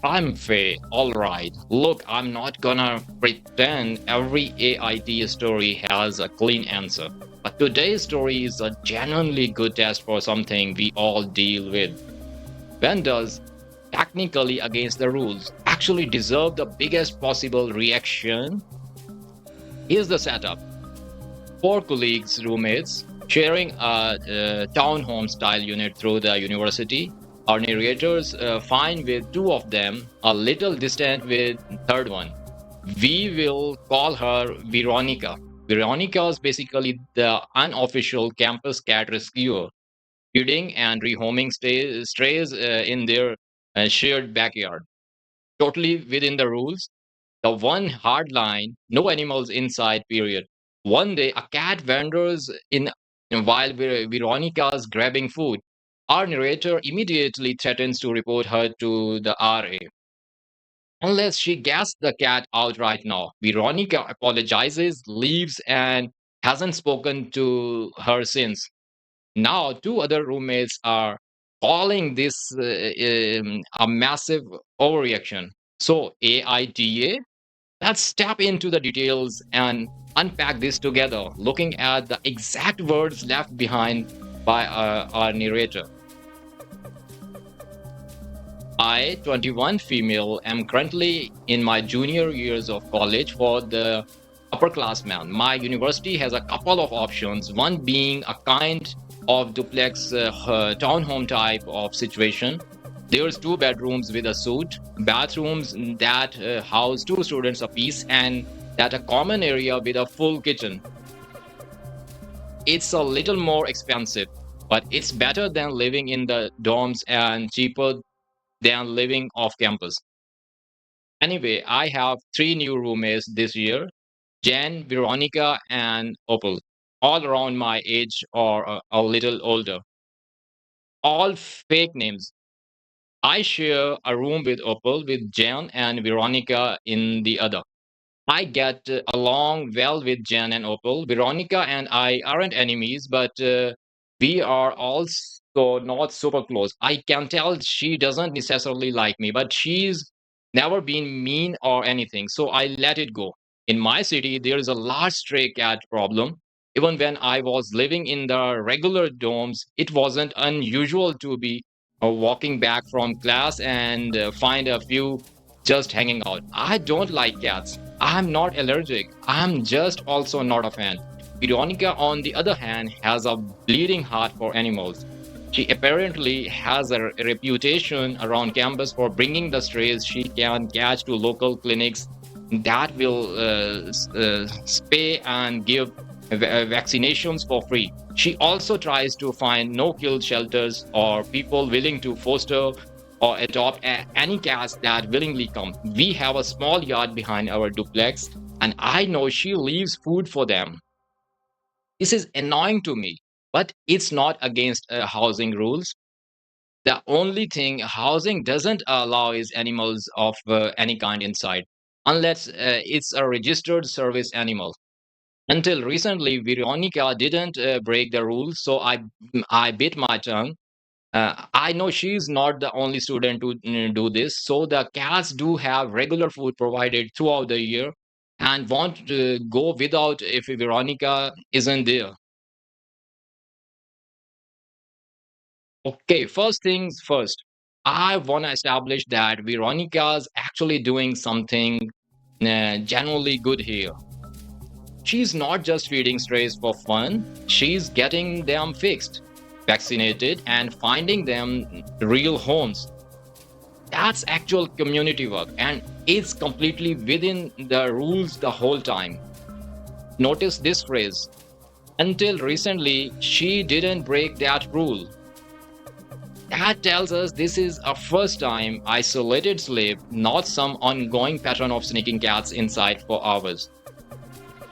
I'm Faye. All right. Look, I'm not gonna pretend every AIT story has a clean answer. But today's story is a genuinely good test for something we all deal with. When does technically against the rules actually deserve the biggest possible reaction? Here's the setup. Four colleagues, roommates, sharing a townhome style unit through the university. Our narrators fine with two of them, a little distant with third one. We will call her Veronica. Veronica is basically the unofficial campus cat rescuer, feeding and rehoming strays in their shared backyard. Totally within the rules, the one hard line, no animals inside, period. One day, a cat wanders in while Veronica's grabbing food. Our narrator immediately threatens to report her to the RA. Unless she gets the cat out right now. Veronica apologizes, leaves, and hasn't spoken to her since. Now, two other roommates are calling this a massive overreaction. So, AITA, let's step into the details and unpack this together, looking at the exact words left behind by our narrator. I, 21 female, am currently in my junior years of college for the upperclassman. My university has a couple of options, one being a kind of duplex townhome type of situation. There's two bedrooms with a suite, bathrooms that house two students apiece, and that a common area with a full kitchen. It's a little more expensive, but it's better than living in the dorms and cheaper than living off campus. Anyway, I have three new roommates this year: Jen, Veronica, and Opal, all around my age or a little older. All fake names. I share a room with Opal, with Jen and Veronica in the other. I get along well with Jen and Opal. Veronica and I aren't enemies, but we are also not super close. I can tell she doesn't necessarily like me, but she's never been mean or anything, so I let it go. In my city, there is a large stray cat problem. Even when I was living in the regular dorms, it wasn't unusual to be walking back from class and find a few just hanging out. I don't like cats. I'm not allergic. I'm just also not a fan. Veronica, on the other hand, has a bleeding heart for animals. She apparently has a reputation around campus for bringing the strays she can catch to local clinics that will spay and give vaccinations for free. She also tries to find no kill shelters or people willing to foster or adopt any cats that willingly come. We have a small yard behind our duplex, and I know she leaves food for them. This is annoying to me, but it's not against housing rules. The only thing housing doesn't allow is animals of any kind inside, unless it's a registered service animal. Until recently, Veronica didn't break the rules, so I bit my tongue. I know she's not the only student to do this, so the cats do have regular food provided throughout the year and won't go without if Veronica isn't there. Okay, first things first. I want to establish that Veronica's actually doing something genuinely good here. She's not just feeding strays for fun, she's getting them fixed, vaccinated, and finding them real homes. That's actual community work, and it's completely within the rules the whole time. Notice this phrase: until recently, she didn't break that rule. That tells us this is a first time isolated sleep, not some ongoing pattern of sneaking cats inside for hours.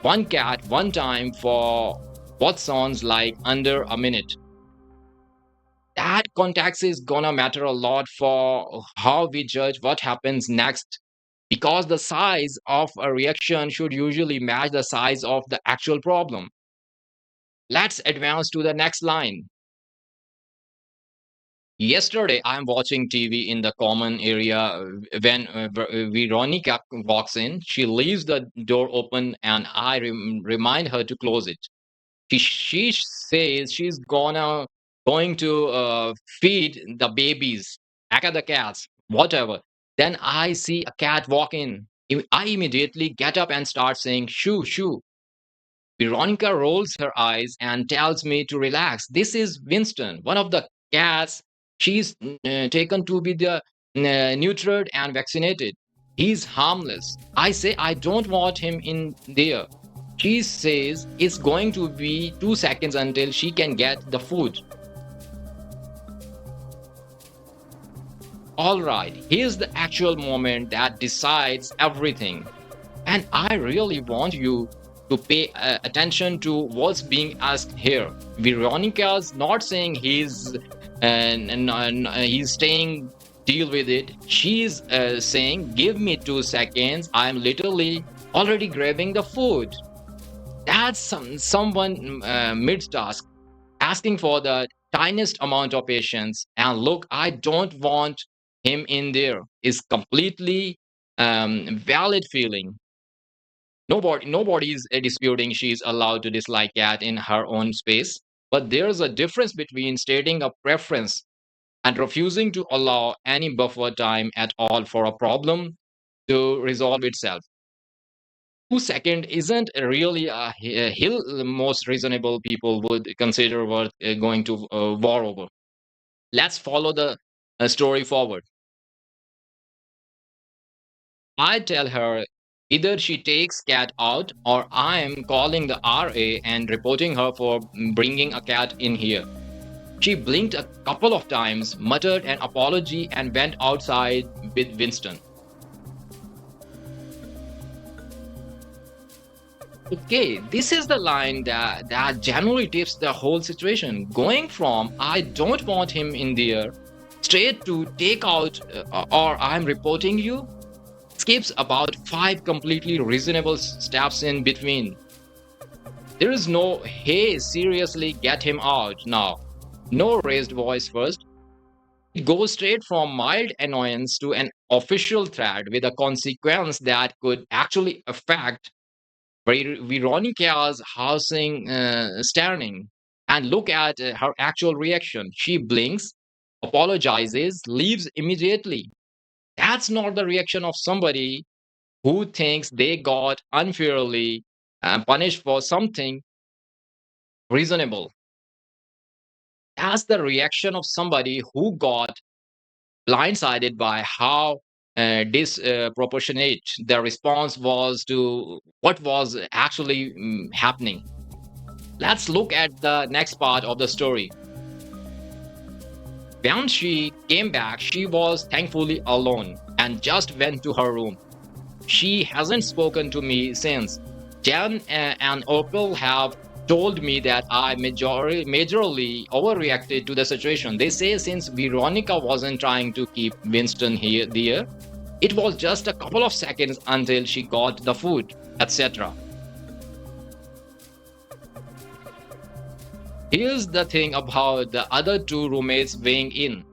One cat, one time for what sounds like under a minute. That context is gonna matter a lot for how we judge what happens next, because the size of a reaction should usually match the size of the actual problem. Let's advance to the next line. Yesterday, I'm watching TV in the common area when Veronica walks in. She leaves the door open, and I remind her to close it. She says she's going to feed the babies, at the cats, whatever. Then I see a cat walk in. I immediately get up and start saying, "Shoo, shoo." Veronica rolls her eyes and tells me to relax. This is Winston, one of the cats she's taken to be the neutered and vaccinated. He's harmless. I say I don't want him in there. She says it's going to be 2 seconds until she can get the food. All right, here's the actual moment that decides everything. And I really want you to pay attention to what's being asked here. Veronica's not saying he's staying, deal with it. She's saying, "Give me 2 seconds. I'm literally already grabbing the food." That's someone mid-task asking for the tiniest amount of patience. And look, I don't want him in there is completely valid feeling. Nobody is disputing she's allowed to dislike cat in her own space. But there's a difference between stating a preference and refusing to allow any buffer time at all for a problem to resolve itself. 2 second isn't really a hill most reasonable people would consider worth going to war over. Let's follow the story forward. I tell her either she takes cat out or I'm calling the RA and reporting her for bringing a cat in here. She blinked a couple of times, muttered an apology, and went outside with Winston. Okay, this is the line that generally tips the whole situation. Going from "I don't want him in there" straight to "take out" or "I'm reporting you" skips about 5 completely reasonable steps in between. There is no "hey, seriously, get him out now." No raised voice first. It goes straight from mild annoyance to an official threat with a consequence that could actually affect Veronica's housing standing. And look at her actual reaction. She blinks, apologizes, leaves immediately. That's not the reaction of somebody who thinks they got unfairly punished for something reasonable. That's the reaction of somebody who got blindsided by how disproportionate the response was to what was actually happening. Let's look at the next part of the story. When she came back, she was thankfully alone and just went to her room. She hasn't spoken to me since. Jan and Opal have told me that I majorly overreacted to the situation. They say since Veronica wasn't trying to keep Winston there, it was just a couple of seconds until she got the food, etc. Here's the thing about the other two roommates weighing in.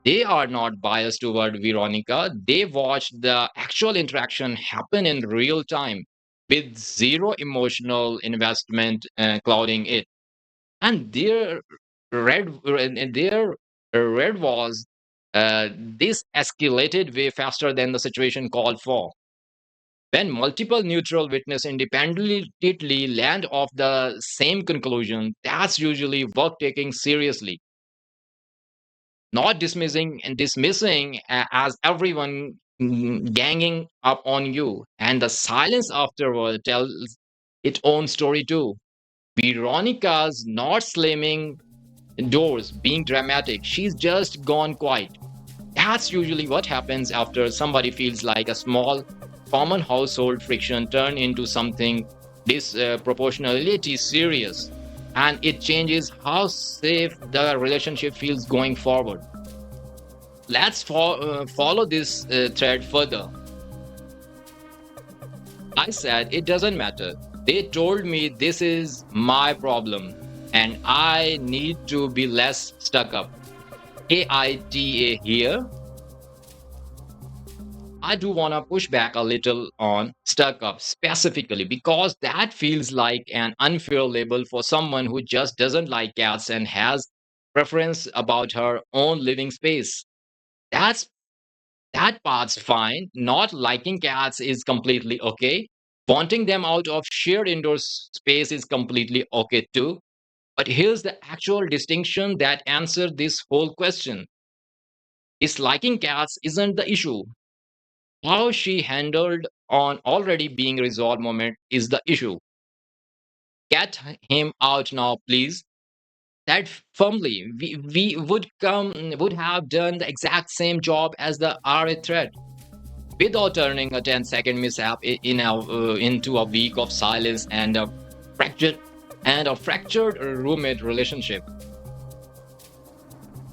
They are not biased toward Veronica. They watched the actual interaction happen in real time with zero emotional investment clouding it. And their red was this escalated way faster than the situation called for. When multiple neutral witnesses independently land off the same conclusion, that's usually worth taking seriously, not dismissing as everyone ganging up on you. And the silence afterward tells its own story too. Veronica's not slamming doors, being dramatic. She's just gone quiet. That's usually what happens after somebody feels like a small, common household friction turned into something disproportionately serious. And it changes how safe the relationship feels going forward. Let's follow this thread further. I said, it doesn't matter. They told me this is my problem and I need to be less stuck up. AITA here. I do want to push back a little on stuck up specifically because that feels like an unfair label for someone who just doesn't like cats and has preference about her own living space. That's that part's fine. Not liking cats is completely okay. Wanting them out of shared indoor space is completely okay too. But here's the actual distinction that answers this whole question. Disliking cats isn't the issue. How she handled on already being resolved moment is the issue. Get him out now, please. That firmly, we would have done the exact same job as the RA thread without turning a 10-second mishap into a week of silence fractured and a fractured roommate relationship.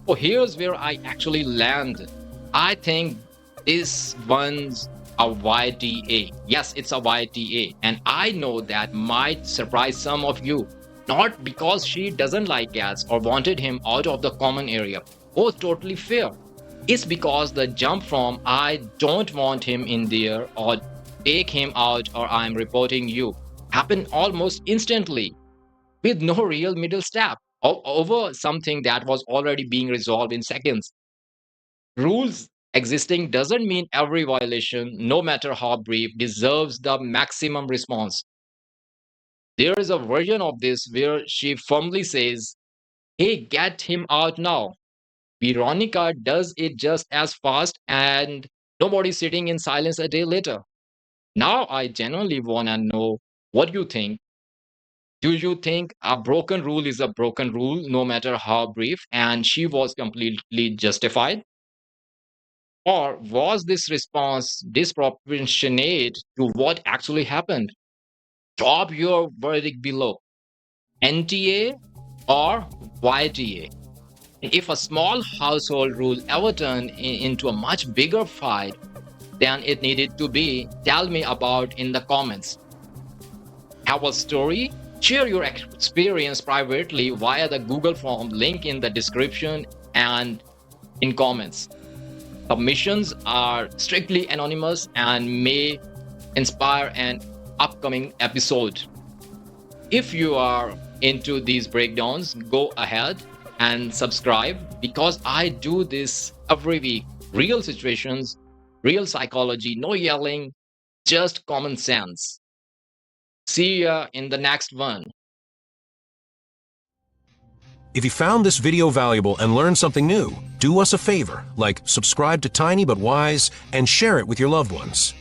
Oh, here's where I actually land. I think this one's a YTA. Yes, it's a YTA. And I know that might surprise some of you. Not because she doesn't like cats or wanted him out of the common area. Both totally fair. It's because the jump from I don't want him in there or take him out or I'm reporting you happened almost instantly with no real middle step over something that was already being resolved in seconds. Rules existing doesn't mean every violation, no matter how brief, deserves the maximum response. There is a version of this where she firmly says, "Hey, get him out now." Veronica does it just as fast, and nobody's sitting in silence a day later. Now, I genuinely want to know what you think. Do you think a broken rule is a broken rule, no matter how brief, and she was completely justified? Or was this response disproportionate to what actually happened? Drop your verdict below. NTA or YTA? If a small household rule ever turned into a much bigger fight than it needed to be, tell me about in the comments. Have a story? Share your experience privately via the Google form link in the description and in comments. Submissions are strictly anonymous and may inspire an upcoming episode. If you are into these breakdowns, go ahead and subscribe because I do this every week. Real situations, real psychology, no yelling, just common sense. See ya in the next one. If you found this video valuable and learned something new, do us a favor, like subscribe to TinyButWise and share it with your loved ones.